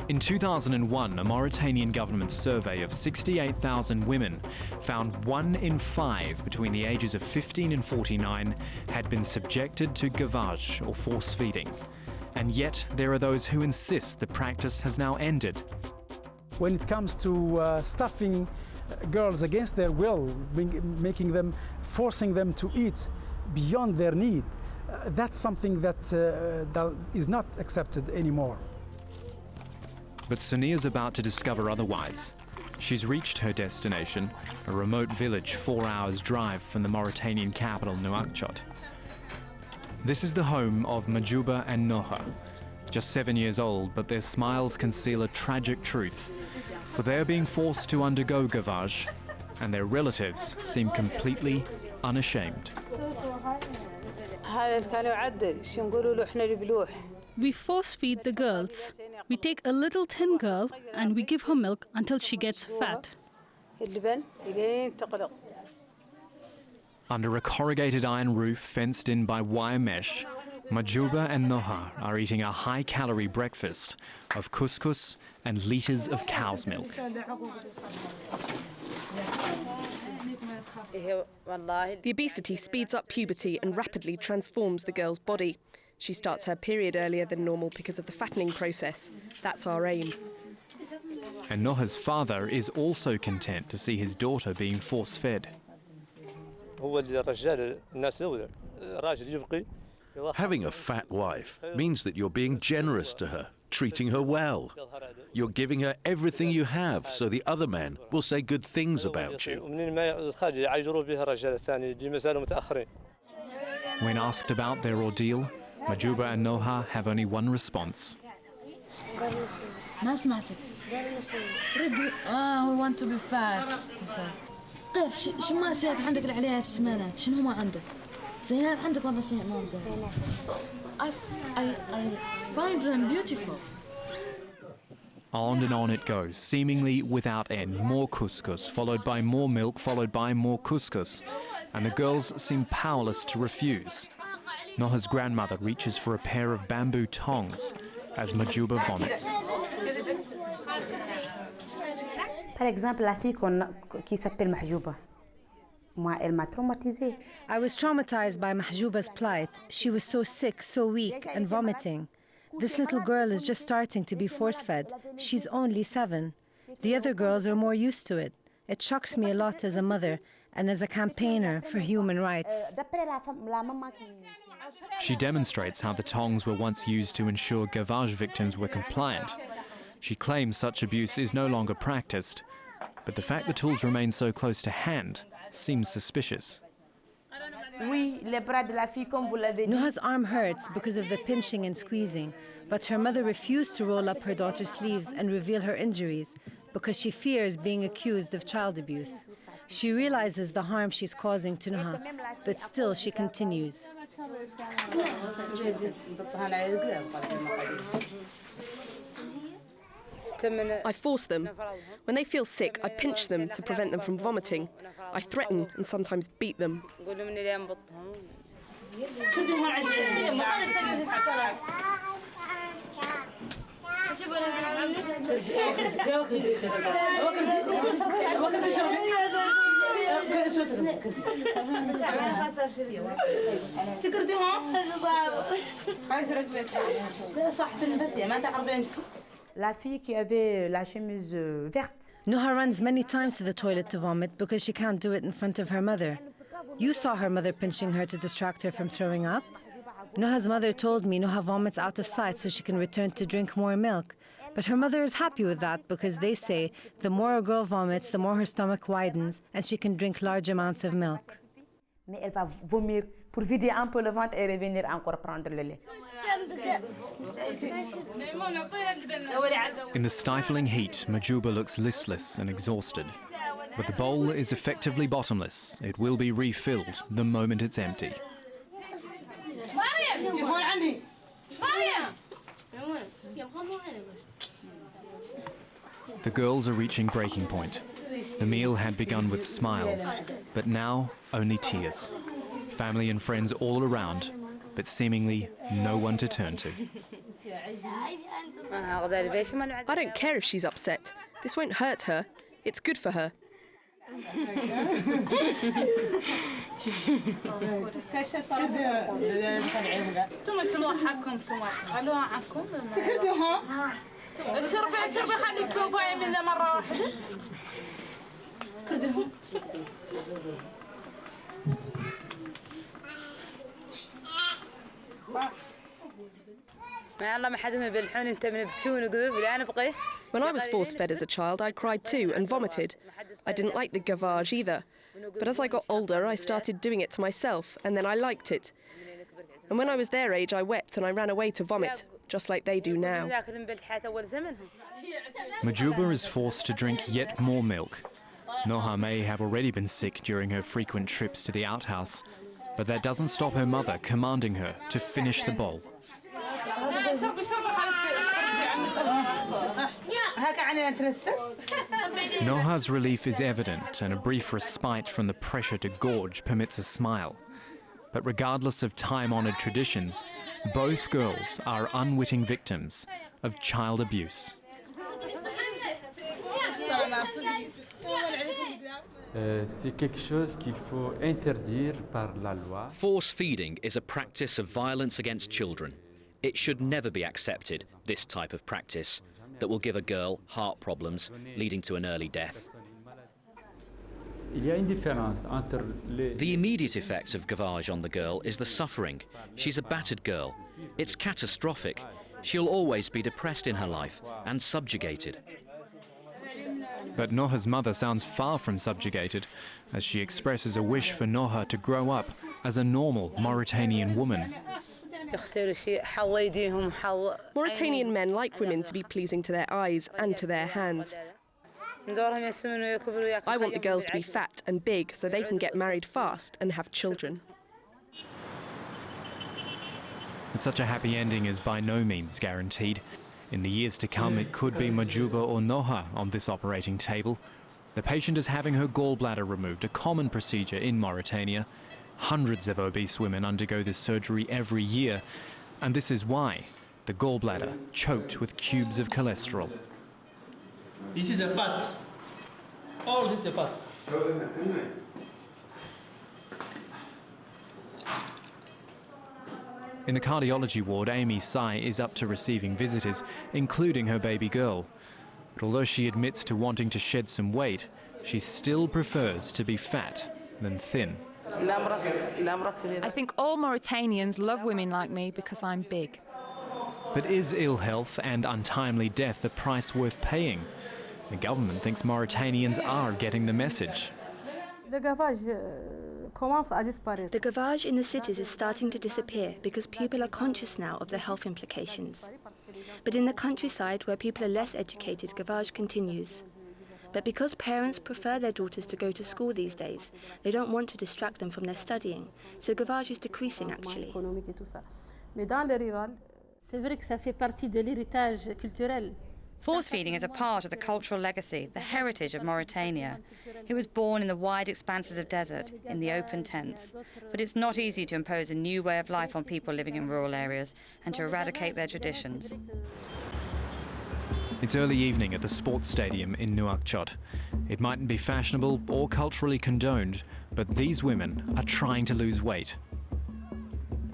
In 2001, a Mauritanian government survey of 68,000 women found 1 in 5 between the ages of 15 and 49 had been subjected to gavage or force feeding. And yet there are those who insist the practice has now ended. When it comes to stuffing girls against their will, making them, forcing them to eat beyond their need, that's something that is not accepted anymore. But Siniya's about to discover otherwise. She's reached her destination, a remote village 4 hours' drive from the Mauritanian capital, Nouakchott. This is the home of Mahjouba and Noha. Just 7 years old, but their smiles conceal a tragic truth. For they're being forced to undergo gavage, and their relatives seem completely unashamed. We force feed the girls. We take a little thin girl and we give her milk until she gets fat. Under a corrugated iron roof fenced in by wire mesh, Mahjouba and Noha are eating a high-calorie breakfast of couscous and litres of cow's milk. The obesity speeds up puberty and rapidly transforms the girl's body. She starts her period earlier than normal because of the fattening process. That's our aim. And Noha's father is also content to see his daughter being force-fed. Having a fat wife means that you're being generous to her, treating her well. You're giving her everything you have, so the other men will say good things about you. When asked about their ordeal, Mahjouba and Noha have only one response. ما سمعتك. we want to be fat. قال شو ما سيات عندك العليات السمانات شنو ما عندك؟ زينات عندك ولا شيء ما زين. I find them beautiful. On and on it goes, seemingly without end. More couscous, followed by more milk, followed by more couscous. And the girls seem powerless to refuse. Noha's grandmother reaches for a pair of bamboo tongs as Mahjouba vomits. Par exemple, la fille qui s'appelle Mahjouba. Moi, elle m'a traumatisée. I was traumatized by Mahjouba's plight. She was so sick, so weak, and vomiting. This little girl is just starting to be force-fed. She's only 7. The other girls are more used to it. It shocks me a lot as a mother and as a campaigner for human rights. She demonstrates how the tongs were once used to ensure gavage victims were compliant. She claims such abuse is no longer practiced, but the fact the tools remain so close to hand seems suspicious. Noha's arm hurts because of the pinching and squeezing, but her mother refused to roll up her daughter's sleeves and reveal her injuries because she fears being accused of child abuse. She realizes the harm she's causing to Noha, but still she continues. I force them. When they feel sick, I pinch them to prevent them from vomiting. I threaten and sometimes beat them. La fille qui avait la chemise verte. Noha runs many times to the toilet to vomit because she can't do it in front of her mother. You saw her mother pinching her to distract her from throwing up. Noha's mother told me Noha vomits out of sight so she can return to drink more milk. But her mother is happy with that because they say the more a girl vomits, the more her stomach widens and she can drink large amounts of milk. Mais elle va vomir pour vider un peu le ventre et revenir encore prendre le lait. In the stifling heat, Mahjouba looks listless and exhausted. But the bowl is effectively bottomless. It will be refilled the moment it's empty. The girls are reaching breaking point. The meal had begun with smiles, but now only tears. Family and friends all around, but seemingly no one to turn to. I don't care if she's upset. This won't hurt her. It's good for her. When I was force-fed as a child, I cried too and vomited. I didn't like the gavage either. But as I got older, I started doing it to myself, and then I liked it. And when I was their age, I wept and I ran away to vomit, just like they do now. Mahjouba is forced to drink yet more milk. Noha may have already been sick during her frequent trips to the outhouse, but that doesn't stop her mother commanding her to finish the bowl. Noha's relief is evident, and a brief respite from the pressure to gorge permits a smile. But regardless of time-honoured traditions, both girls are unwitting victims of child abuse. Force feeding is a practice of violence against children. It should never be accepted, this type of practice, that will give a girl heart problems, leading to an early death. The immediate effect of gavage on the girl is the suffering. She's a battered girl. It's catastrophic. She'll always be depressed in her life and subjugated. But Noha's mother sounds far from subjugated, as she expresses a wish for Noha to grow up as a normal Mauritanian woman. Mauritanian men like women to be pleasing to their eyes and to their hands. I want the girls to be fat and big so they can get married fast and have children. But such a happy ending is by no means guaranteed. In the years to come, it could be Mahjouba or Noha on this operating table. The patient is having her gallbladder removed, a common procedure in Mauritania. Hundreds of obese women undergo this surgery every year, and this is why the gallbladder choked with cubes of cholesterol. This is a fat. All this is a fat. In the cardiology ward, Amy Sai is up to receiving visitors, including her baby girl. But although she admits to wanting to shed some weight, she still prefers to be fat than thin. I think all Mauritanians love women like me because I'm big. But is ill health and untimely death the price worth paying? The government thinks Mauritanians are getting the message. The gavage in the cities is starting to disappear because people are conscious now of the health implications. But in the countryside, where people are less educated, gavage continues. But because parents prefer their daughters to go to school these days, they don't want to distract them from their studying. So gavage is decreasing, actually. Force feeding is a part of the cultural legacy, the heritage of Mauritania. It was born in the wide expanses of desert, in the open tents. But it's not easy to impose a new way of life on people living in rural areas and to eradicate their traditions. It's early evening at the sports stadium in Nouakchott. It mightn't be fashionable or culturally condoned, but these women are trying to lose weight.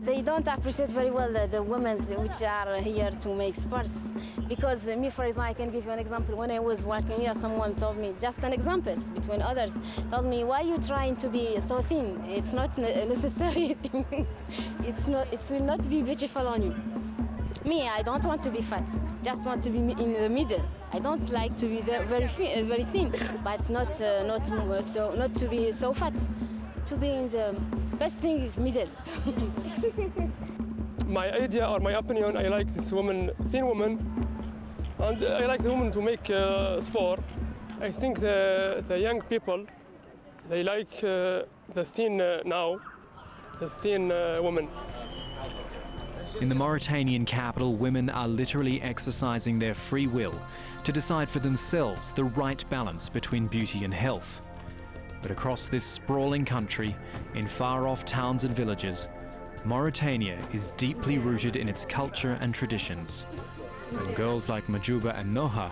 They don't appreciate very well the women which are here to make sports. Because me, for example, I can give you an example. When I was walking here, someone told me, just an example between others, told me, why are you trying to be so thin? It's not necessary. It will not be beautiful on you. Me, I don't want to be fat, just want to be in the middle. I don't like to be very thin, but not to be so fat. To be in the best thing is middle. My idea or my opinion, I like this woman, thin woman, and I like the woman to make sport. I think the young people, they like the thin now, the thin woman. In the Mauritanian capital, women are literally exercising their free will to decide for themselves the right balance between beauty and health. But across this sprawling country, in far-off towns and villages, Mauritania is deeply rooted in its culture and traditions, and girls like Majuba and Noha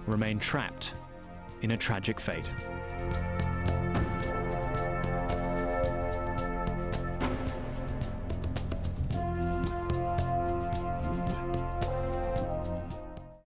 remain trapped in a tragic fate.